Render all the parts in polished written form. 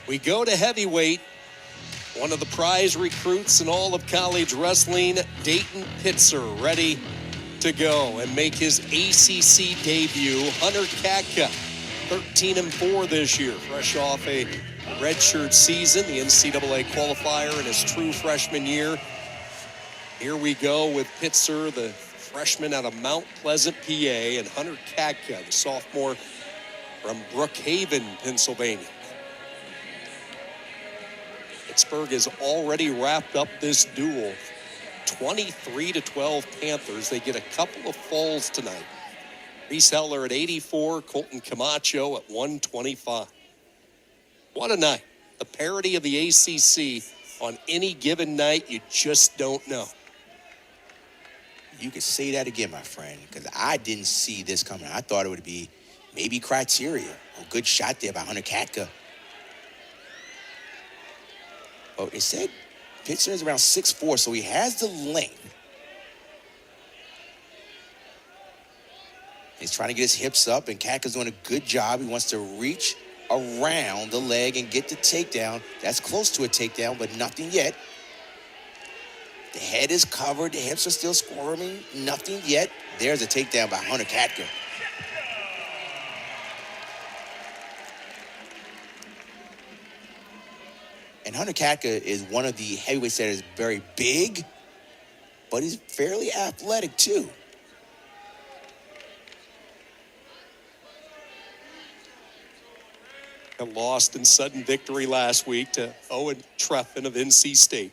We go to heavyweight. One of the prize recruits in all of college wrestling, Daton Pitzer, ready to go and make his ACC debut. Hunter Catka, 13-4 this year, fresh off a redshirt season, the NCAA qualifier in his true freshman year. Here we go with Pitzer, the freshman out of Mount Pleasant, PA, and Hunter Catka, the sophomore from Brookhaven, Pennsylvania. Pittsburgh has already wrapped up this duel. 23-12 Panthers. They get a couple of falls tonight. Reese Heller at 84, Colton Camacho at 125. What a night. The parity of the ACC on any given night, you just don't know. You could say that again, my friend, because I didn't see this coming. I thought it would be maybe Criteria. A good shot there by Hunter Catka. Well, it said Pitzer is around 6'4", so he has the length. He's trying to get his hips up, and Katka's doing a good job. He wants to reach around the leg and get the takedown. That's close to a takedown, but nothing yet. The head is covered. The hips are still squirming. Nothing yet. There's a takedown by Hunter Catka. And Hunter Catka is one of the heavyweights that is very big, but he's fairly athletic too. Lost in sudden victory last week to Owen Treffin of NC State.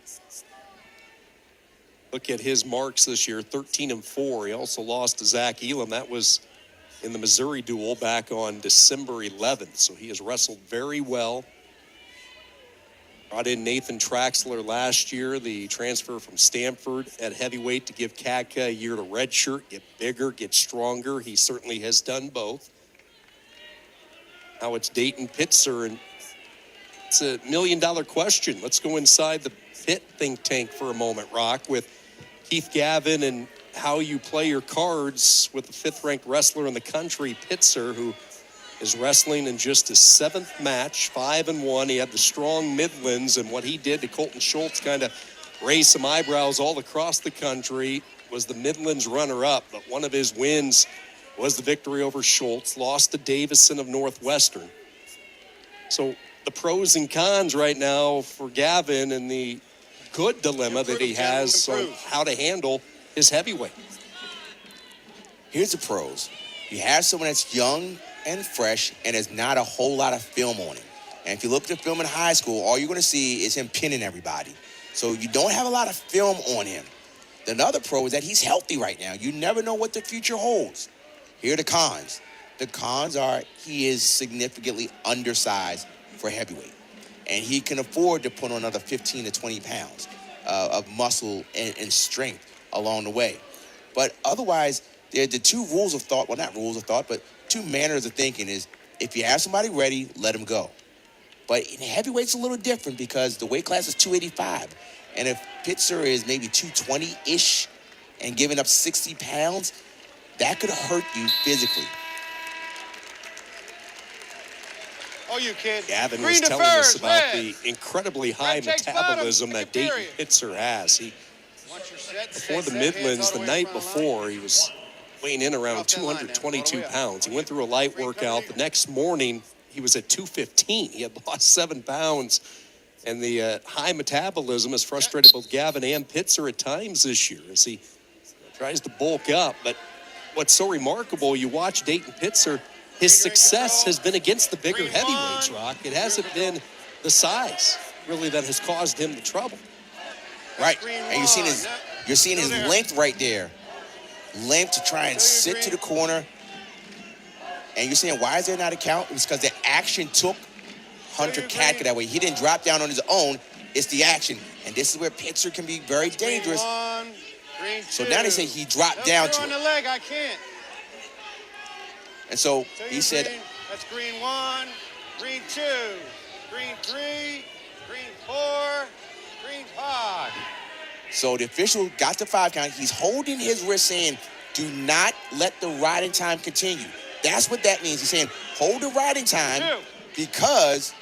Look at his marks this year, 13-4. He also lost to Zach Elam. That was in the Missouri duel back on December 11th. So he has wrestled very well. Brought in Nathan Traxler last year, the transfer from Stanford at heavyweight to give Catka a year to redshirt, get bigger, get stronger. He certainly has done both. Now it's Daton Pitzer, and it's a $1 million question. Let's go inside the Pitt think tank for a moment, Rock, with Keith Gavin and how you play your cards with the fifth-ranked wrestler in the country, Pitzer, who is wrestling in just his seventh match, 5-1. He had the strong Midlands, and what he did to Colton Schultz kind of raised some eyebrows all across the country. Was the Midlands runner-up, but one of his wins was the victory over Schultz, lost to Davison of Northwestern. So the pros and cons right now for Gavin and the good dilemma that he has on how to handle his heavyweight. Here's the pros. You have someone that's young and fresh and there's not a whole lot of film on him. And if you look at the film in high school, all you're going to see is him pinning everybody. So you don't have a lot of film on him. Another pro is that he's healthy right now. You never know what the future holds. Here are the cons. The cons are he is significantly undersized for heavyweight. And he can afford to put on another 15 to 20 pounds of muscle and strength along the way. But otherwise, the two rules of thought, well, not rules of thought, but two manners of thinking is if you have somebody ready, let him go. But in heavyweight's a little different because the weight class is 285. And if Pitzer is maybe 220-ish and giving up 60 pounds, that could hurt you physically. Oh, you kid. Gavin was telling us about the incredibly high metabolism that Daton Pitzer has. Before the Midlands, the night before, he was weighing in around 222 pounds. He went through a light workout. The next morning, he was at 215. He had lost 7 pounds. And the high metabolism has frustrated both Gavin and Pitzer at times this year as he tries to bulk up. But what's so remarkable, you watch Daton Pitzer, his success has been against the bigger heavyweights, Rock. It hasn't been the size, really, that has caused him the trouble. Right, and you're seeing his length right there. Length to try and sit to the corner. And you're saying, why is there not a count? It's because the action took Hunter Catka that way. He didn't drop down on his own. It's the action. And this is where Pitzer can be very dangerous. So now they say he dropped down to it. On the leg, I can't. And so he said, that's green 1, green 2, green 3, green 4, green 5. So the official got the 5 count. He's holding his wrist saying, do not let the riding time continue. That's what that means. He's saying, hold the riding time because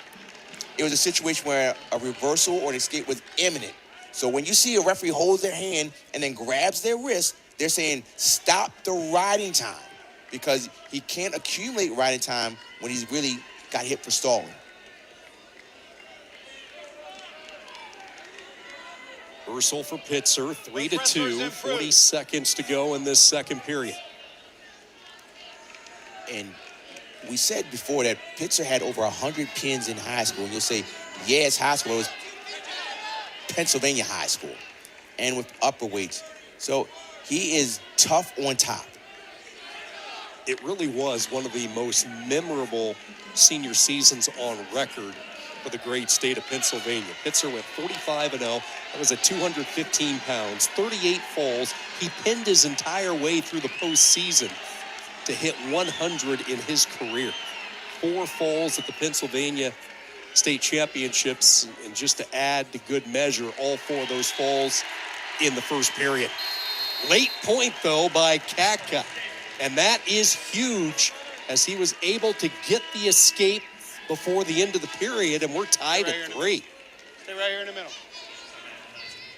it was a situation where a reversal or an escape was imminent. So when you see a referee holds their hand and then grabs their wrist, they're saying stop the riding time because he can't accumulate riding time when he's really got hit for stalling. Reversal for Pitzer, 3-2, 40 seconds to go in this second period. And we said before that Pitzer had over 100 pins in high school. And you'll say, yeah, it's high school. It was Pennsylvania high school and with upper weights. So he is tough on top. It really was one of the most memorable senior seasons on record for the great state of Pennsylvania. Pitzer went 45-0. That was at 215 pounds, 38 falls. He pinned his entire way through the postseason to hit 100 in his career. 4 falls at the Pennsylvania State Championships, and just to add to good measure, all 4 of those falls in the first period. Late point, though, by Catka, and that is huge as he was able to get the escape before the end of the period, and we're tied at 3. Stay right here in the middle.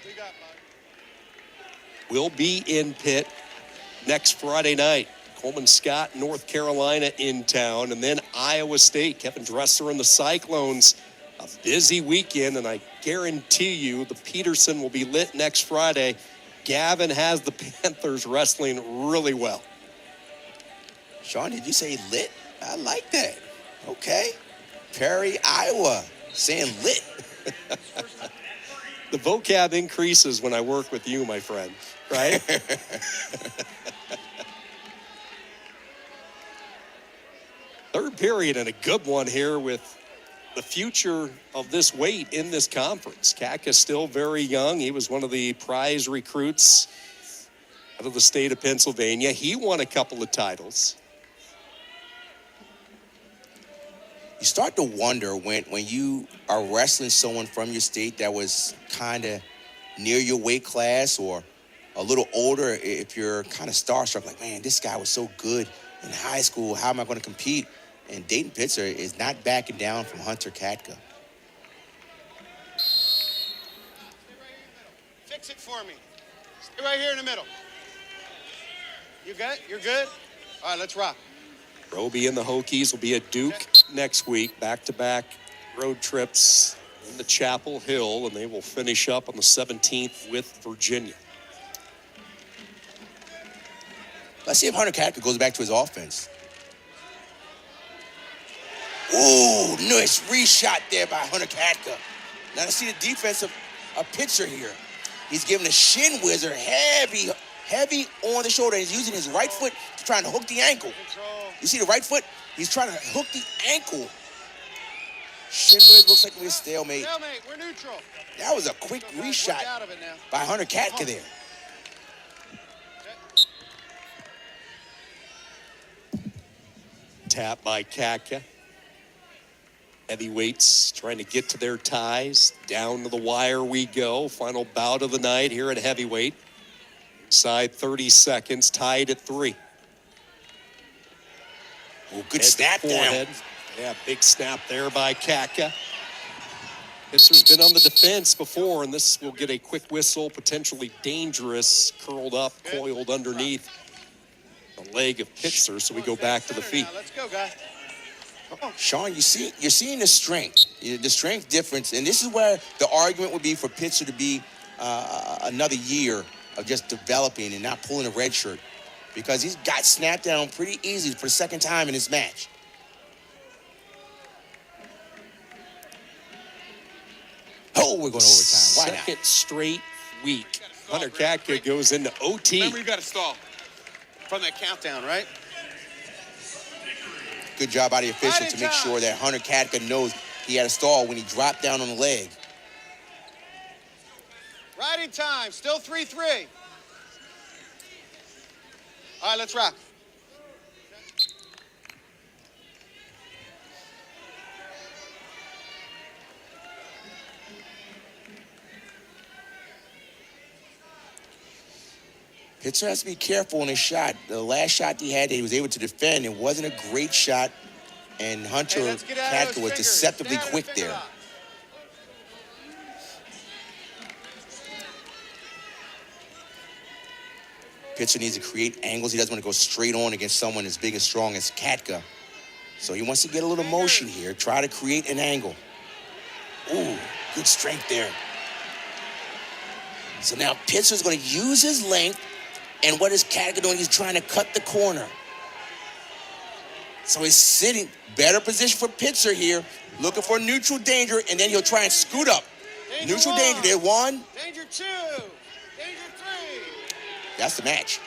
We got, bud. We'll be in Pitt next Friday night. Coleman Scott, North Carolina in town, and then Iowa State. Kevin Dresser and the Cyclones. A busy weekend, and I guarantee you the Peterson will be lit next Friday. Gavin has the Panthers wrestling really well. Sean, did you say lit? I like that. Okay. Perry, Iowa, saying lit. The vocab increases when I work with you, my friend, right? Third period, and a good one here with the future of this weight in this conference. Catka's still very young. He was one of the prize recruits out of the state of Pennsylvania. He won a couple of titles. You start to wonder when you are wrestling someone from your state that was kind of near your weight class or a little older, if you're kind of starstruck, like, man, this guy was so good in high school. How am I going to compete? And Daton Pitzer is not backing down from Hunter Catka. Fix it for me. Stay right here in the middle. You good? You're good? All right, let's rock. Roby and the Hokies will be at Duke next week, back-to-back road trips in the Chapel Hill, and they will finish up on the 17th with Virginia. Let's see if Hunter Catka goes back to his offense. Ooh, nice reshot there by Hunter Catka. Now let's see the defense of Pitzer here. He's giving a shin wizard heavy on the shoulder. He's using his right foot to try to hook the ankle. You see the right foot? He's trying to hook the ankle. Shin wizard looks like we're stalemate. Stalemate, we're neutral. That was a quick reshot by Hunter Catka there. Tap by Catka. Heavyweights trying to get to their ties. Down to the wire we go. Final bout of the night here at heavyweight. Side 30 seconds, tied at 3. Oh, good snap down. Yeah, big snap there by Catka. Pitzer's been on the defense before, and this will get a quick whistle, potentially dangerous, curled up, coiled underneath the leg of Pitzer, so we go back to the feet. Let's go, guys. Sean, you're seeing the strength difference, and this is where the argument would be for Pitzer to be another year of just developing and not pulling a red shirt, because he's got snapped down pretty easy for the second time in this match. Oh, we're going to overtime. Why not? Second straight week. Hunter Catka goes into OT. Remember, you got to stall from that countdown, right? Good job by the official to make sure that Hunter Catka knows he had a stall when he dropped down on the leg. Riding time, still 3-3. All right, let's rock. Pitzer has to be careful on his shot. The last shot he had that he was able to defend, it wasn't a great shot, and Hunter Catka was deceptively quick there. Pitzer needs to create angles. He doesn't want to go straight on against someone as big and strong as Catka. So he wants to get a little motion here, try to create an angle. Ooh, good strength there. So now Pitzer's going to use his length, and what is Catka doing? He's trying to cut the corner. So he's sitting, better position for Pitzer here, looking for neutral danger, and then he'll try and scoot up. Danger Neutral one. danger there, 1. Danger 2. Danger 3. That's the match.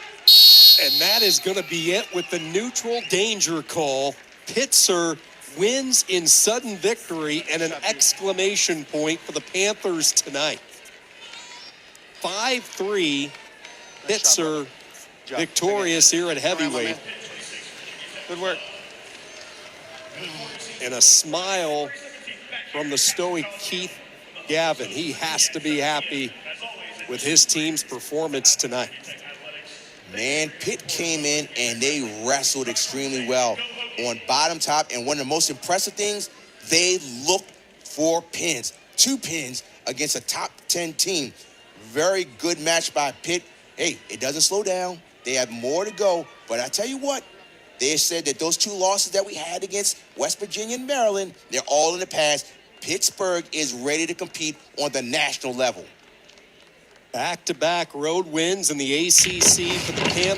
And that is going to be it with the neutral danger call. Pitzer wins in sudden victory and an exclamation point for the Panthers tonight. 5-3, Pitzer victorious here at heavyweight. Good work. And a smile from the stoic Keith Gavin. He has to be happy with his team's performance tonight. Man, Pitt came in and they wrestled extremely well on bottom top. And one of the most impressive things, they looked for pins. 2 pins against a top 10 team. Very good match by Pitt. Hey, it doesn't slow down. They have more to go. But I tell you what, they said that those 2 losses that we had against West Virginia and Maryland, they're all in the past. Pittsburgh is ready to compete on the national level. Back-to-back road wins in the ACC for the Panthers.